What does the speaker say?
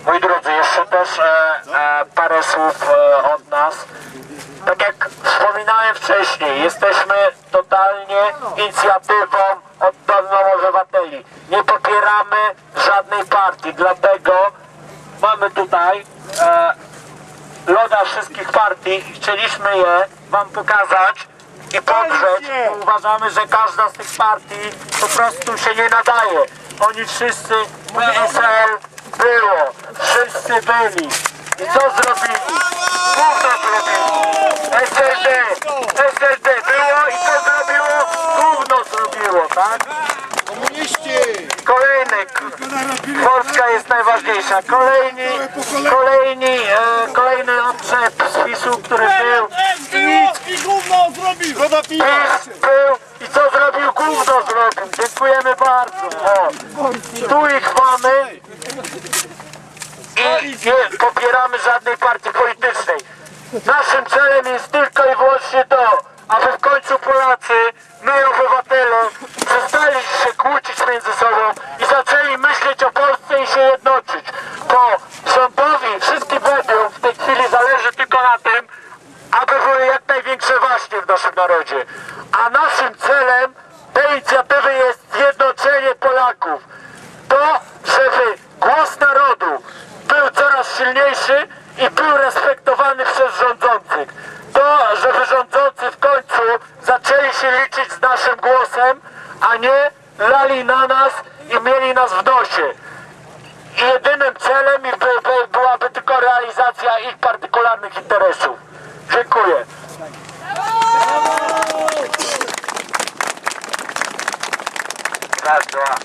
Moi drodzy, jeszcze też parę słów od nas. Tak jak wspominałem wcześniej, jesteśmy totalnie inicjatywą Oddolną Obywateli. Nie popieramy żadnej partii, dlatego mamy tutaj loga wszystkich partii i chcieliśmy je wam pokazać i podrzeć, bo uważamy, że każda z tych partii po prostu się nie nadaje. Oni wszyscy, PSL było, wszyscy byli. I co zrobili? Gówno zrobili. SLD było i co zrobiło? Gówno zrobiło, tak? Komuniści! Polska jest najważniejsza. Kolejny odczep z PiS-u, który był. I gówno zrobił! PiS był i co zrobił? Gówno zrobił. Dziękujemy bardzo. Tu ich mamy i nie popieramy żadnej partii politycznej. Naszym celem jest tylko i wyłącznie to, aby w końcu Polacy, my obywatele, przestali się kłócić między sobą i zaczęli myśleć o Polsce i się jednoczyć. Bo rządowi, wszystkim mediom w tej chwili zależy tylko na tym, aby były jak największe waśnie w naszym narodzie. A naszym celem tej inicjatywy jest zjednoczenie Polaków. To, żeby głos narodu był coraz silniejszy i był respektowany przez rządzących. To, żeby rządzący w końcu zaczęli się liczyć z naszym głosem, a nie lali na nas i mieli nas w nosie. I jedynym celem byłaby tylko realizacja ich partykularnych interesów. Dziękuję. Raz, dwa.